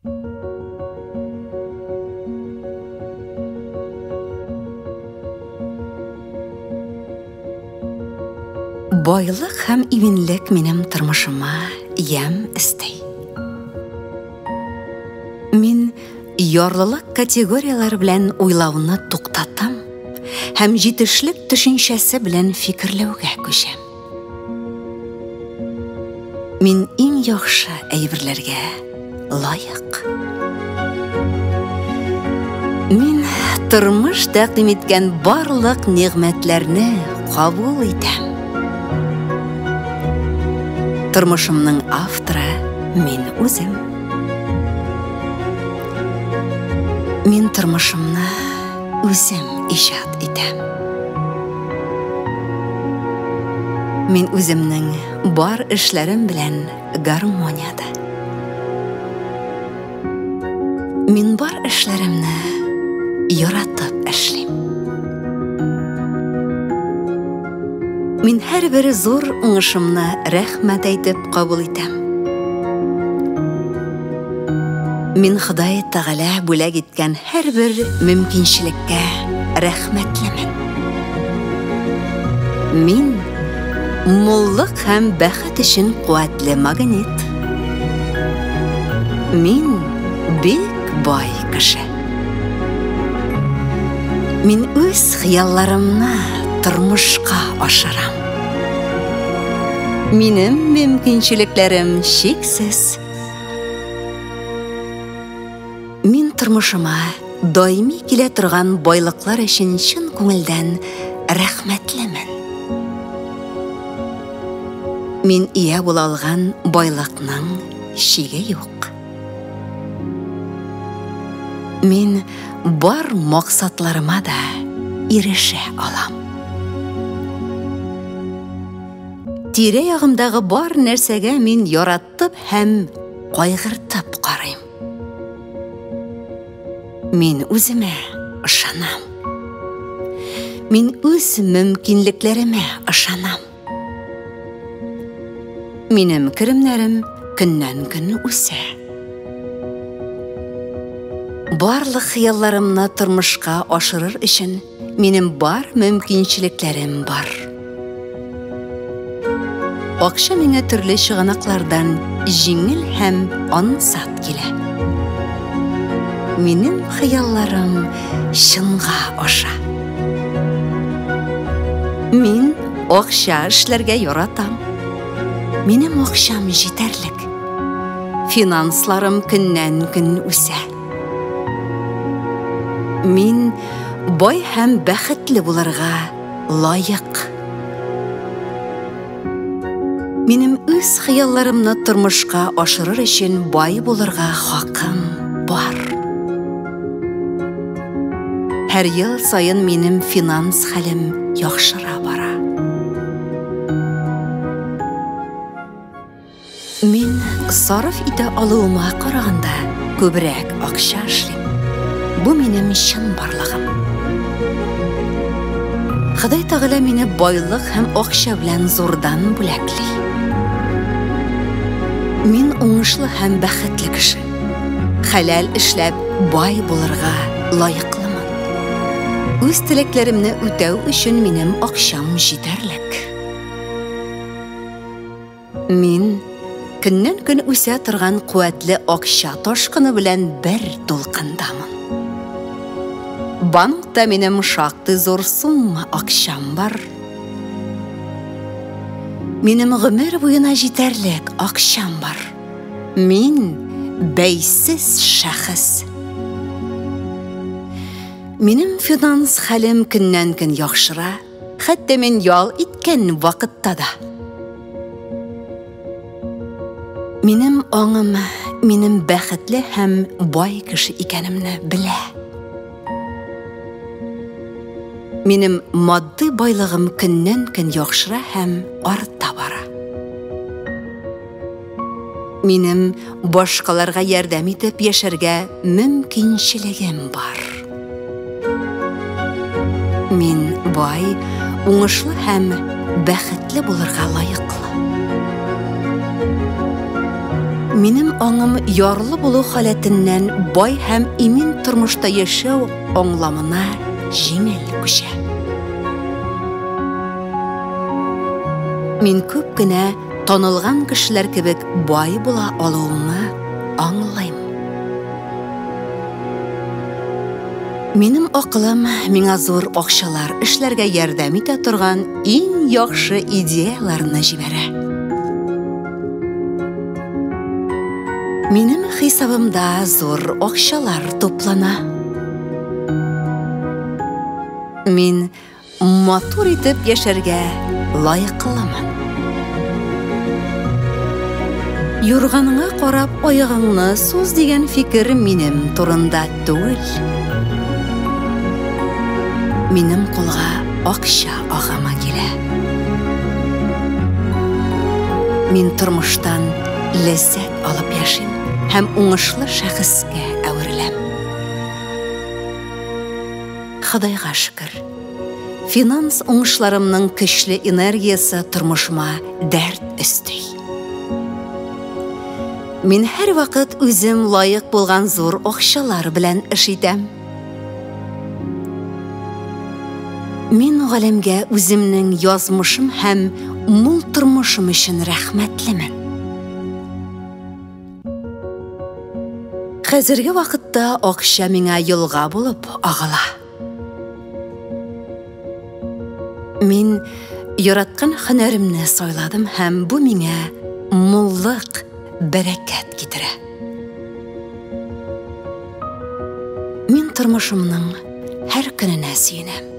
Байлык һәм ивенлек минем тормышыма ям истей. Мин ярлылык категориялар белән уйлауны туктатам һәм җитешлек төшенчәсе белән фикерләүгә күчәм. Мин иң яхшы әйберләргә лайык. Мин тормыш тәкъдим иткән барлык нигъмәтләрне кабул итәм. Тормышымның авторы мин үзем. Мин тормышымны үзем иҗат итәм. Мин үземнең бар эшләрем белән гармонияда. Мин бар эшләремне яратып эшлим. Мин һәрбер зур уңышымны рәхмәт әйтеп кабул итәм. Мин Ходай Тәгалә бүләк иткән һәрбер мөмкинчелеккә рәхмәтлемен. Мин муллык һәм бәхет өчен куәтле магнит. Мин бик бай кеше. Мин үз хыялларымны тормышка ашырам. Минем мөмкинчелекләрем чиксез. Мин тормышыма даими килә торган байлыклар өчен чын күңелдән рәхмәтлемен. Мин ия була алган байлыкның чиге юк. Мин бар максатларыма да ирешә алам. Тирә-ягымдагы бар нәрсәгә мин яратып һәм кайгыртып карыйм. Мин үземә ышанам. Мин үз мөмкинлекләремә ышанам. Минем керемнәрем көннән-көн үсә. Барлык хыялларымны тормышка ашырыр өчен минем бар мөмкинчелекләрем бар. Акча миңа төрле чыганаклардан җиңел һәм ансат килә. Минем хыялларым чынга аша. Мин акча эшләргә яратам. Минем акчам җитәрлек. Финансларым көннән-көн үсә. Мин бай һәм бәхетле булырга лайык. Минем үз хыялларымны тормышка ашырыр өчен бай булырга хакым бар. Һәр ел сайын минем финанс хәлем яхшыра бара. Мин сарыф итә алуыма караганда күбрәк акча эшлим. Бу минем чын барлыгым. Ходай Тәгалә мине байлык һәм акча белән зурдан бүләкли. Мин уңышлы һәм бәхетле кеше. Хәләл эшләп бай булырга лайыклымын. Үз теләкләремне үтәү өчен минем акчам җитәрлек. Мин көннән-көн үсә торган куәтле акча ташкыны белән бер дулкындамын. Банкта минем шактый зур сумма акчам бар. Минем гомер буена җитәрлек акчам бар. Мин бәйсез шәхес. Минем финанс хәлем көннән-көн яхшыра, хәтта мин ял иткән вакытта да. Минем аңым минем бәхетле һәм бай кеше икәнемне белә. Минем матди байлыгым көннән-көн яхшыра һәм арта бара. Минем башкаларга ярдәм итеп яшәргә мөмкинчелегем бар. Мин бай, уңышлы һәм бәхетле булырга лайыклы. Минем аңым ярлы булу халәтеннән бай һәм имин тормышта яшәү аңламына җиңел күчә. Мин күп кенә танылган кешеләр кебек бай була алуымны аңлыйм. Минем акылым миңа зур акчалар эшләргә ярдәм итә торган иң яхшы идеяларны җибәрә. Минем хисабымда зур акчалар туплана. Мин матур итеп яшәргә лайыклымын. Юрганыңа карап аягыңны суз дигән фикер минем турында түгел. Минем кулга акча агама килә. Мин тормыштан ләззәт алып яшим һәм уңышлы шәхескә әвереләм. Худайга шөкер, финанс уңышларымның көчле энергиясы тормышыма дәрт өсти. Мин һәр вакыт үзем лайык булган зур акчалар белән эш итәм. Мин галәмгә үземнең язмышым һәм мул тормышым өчен рәхмәтлемен. Хәзерге вакытта акча миңа елга булып агыла. Мин яраткан һөнәремне сайладым һәм бу миңа муллык, бәрәкәт китерә. Мин тормышымның һәр көненә сөенәм.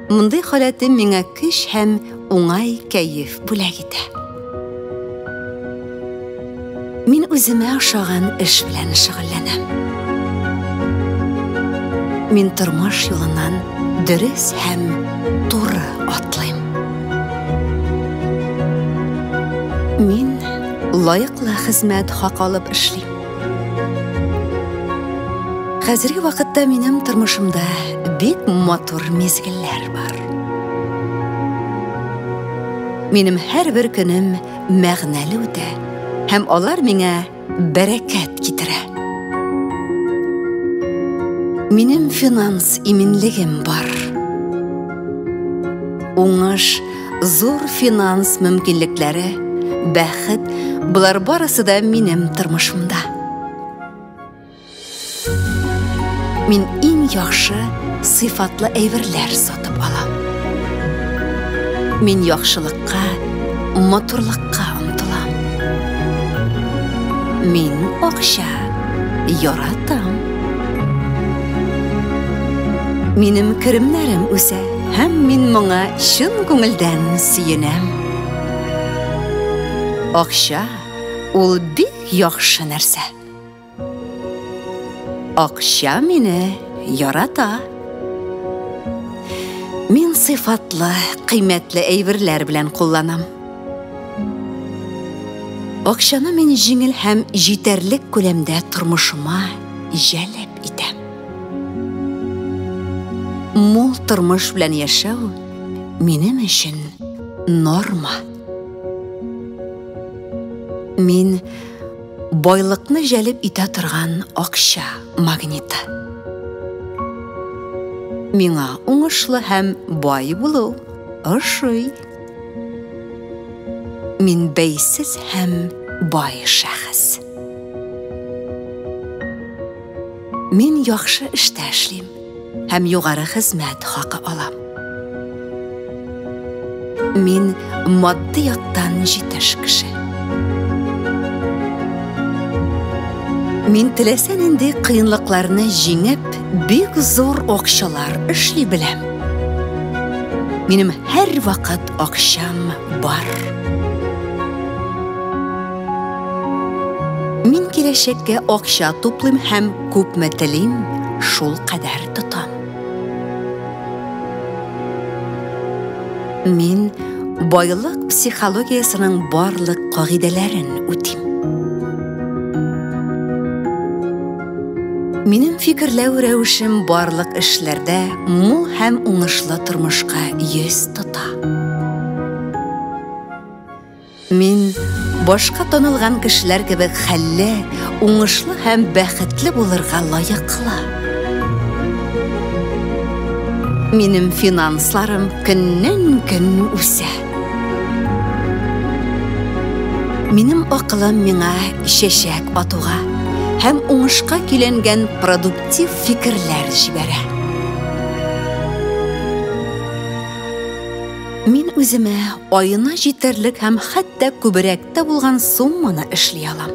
Мондый халәтем миңа көч һәм уңай кәеф бүләк итә. Мин үземә ошаган эш белән шөгыльләнәм. Мин тормыш юлынан дөрес һәм туры атлыйм. Мин лайыклы хезмәт хак алып эшлим. Хәзерге вакытта минем тормышымда бик матур мизгелләр бар. Минем һәр бер көнем мәгънәле үтә һәм алар миңа бәрәкәт китерә. Минем финанс иминлегем бар. Уңыш, зур финанс мөмкинлекләре, бәхет, булар барысы да минем тормышымда. Мин иң яхшы сыйфатлы әйберләр сатып алам. Мин яхшылыкка, матурлыкка омтылам. Мин акча яратам. Минем керемнәрем үсә һәм мин моңа чын күңелдән сөенәм. Акча ул бик яхшы нәрсә. Акча мине ярата. Мин сыйфатлы, кыйммәтле әйберләр белән кулланам. Акчаны мин җиңел һәм җитәрлек күләмдә тормышыма җәлеп итәм. Мул тормыш белән яшәү минем өчен норма. Мин байлыкны җәлеп итә торган акча магниты. Миңа уңышлы һәм бай булу ошый. Мин бәйсез һәм бай шәхес. Мин яхшы эштә эшлим һәм югары хезмәт хакы алам. Мин матди яктан җитеш кеше. Мин теләсә нинди кыенлыкларны җиңеп, бик зур акчалар эшли беләм. Минем һәр вакыт акчам бар. Мин киләчәккә акча туплыйм һәм күпме телим, шул кадәр тотам. Мин байлык психологиясының барлык кагыйдәләрен үтим. Минем фикерләү рәвешем барлык эшләрдә мул һәм уңышлы тормышка йөз тота. Мин башка танылган кешеләр кебек хәлле, уңышлы һәм бәхетле булырга лайыклы. Минем финансларым көннән-көн үсә. Минем акылым миңа чәчәк атуга һәм уңышка киләнгән продуктив фикерләр җибәрә. Мин үземә айына җитәрлек һәм хәтта күбрәктә булган сумманы эшли алам.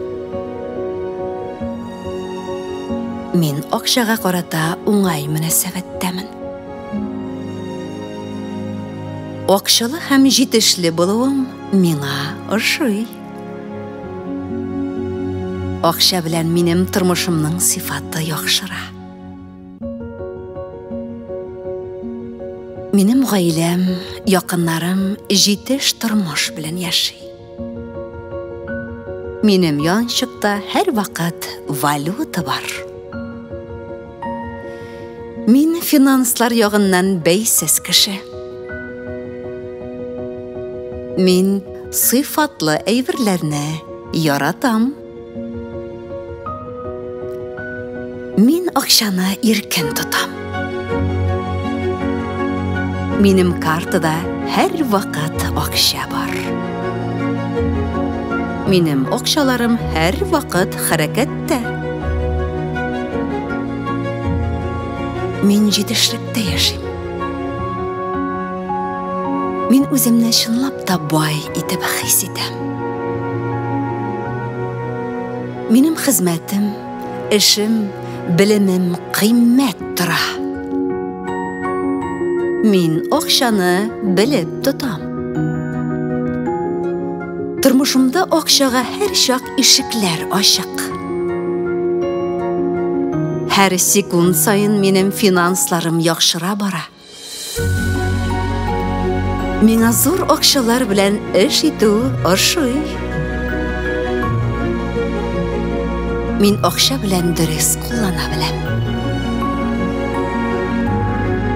Мин акчага карата уңай мөнәсәбәттәмен. Акчалы һәм җитешле булуым миңа ошый. Акча белән минем тормышымның сыйфаты яхшыра. Минем гаиләм, якыннарым җитеш тормыш белән яши. Минем янчыкта һәр вакыт валюта бар. Мин финанслар ягыннан бәйсез кеше. Мин сыйфатлы әйберләрне яратам. Мин акчаны иркен тотам. Минем картада һәр вакыт акча бар. Минем акчаларым һәр вакыт хәрәкәттә. Мин җитешлектә яшим. Мин үземне чынлап та бай итеп хис итәм. Минем хезмәтем, эшем, белемем кыйммәт тора. Мин акчаны белеп тотам. Тормышымда акчага һәр чак ишекләр ачык. Һәр секунд сайын минем финансларым яхшыра бара. Миңа зур акчалар белән эш итү ошый. Мин акча белән дөрес куллана беләм.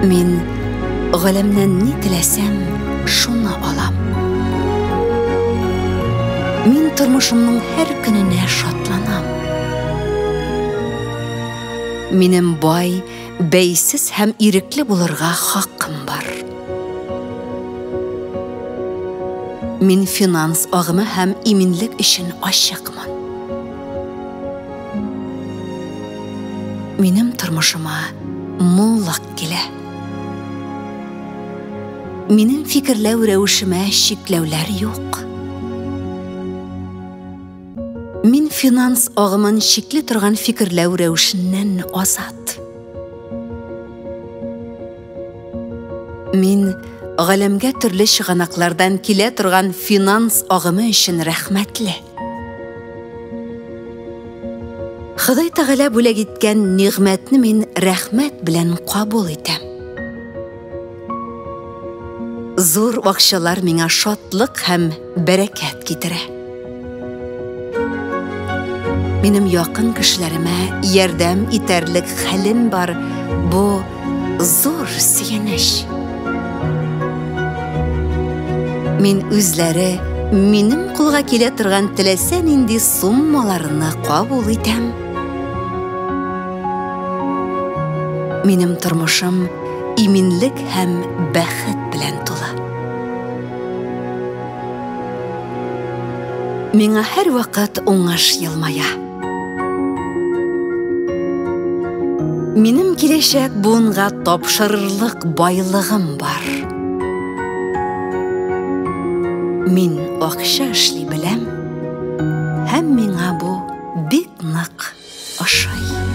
Мин галәмнән ни теләсәм, шуны алам. Мин тормышымның һәр көненә шатланам. Минем бай, бәйсез һәм ирекле булырга хакым бар. Мин финанс агымы һәм иминлек өчен ачыкмын. Минем тормышыма муллык килә. Минем фикерләү рәвешемә чикләүләр юк. Мин финанс агымын чикли торган фикерләү рәвешеннән азат. Мин галәмгә төрле чыганаклардан килә торган финанс агымы өчен рәхмәтле. Ходай Тәгалә бүләк иткән нигъмәтне мин рәхмәт белән кабул итәм. Зур акчалар миңа шатлык һәм бәрәкәт китерә. Минем якын кешеләремә ярдәм итәрлек хәлем бар. Бу зур сөенеч. Мин үзләре минем кулга килә торган теләсә нинди суммаларны кабул итәм. Минем тормышым иминлек һәм бәхет белән тулы. Миңа һәр вакыт уңыш елмая. Минем киләчәк буынга тапшырырлык байлыгым бар. Мин акча эшли беләм, һәм миңа бу бик нык ошый.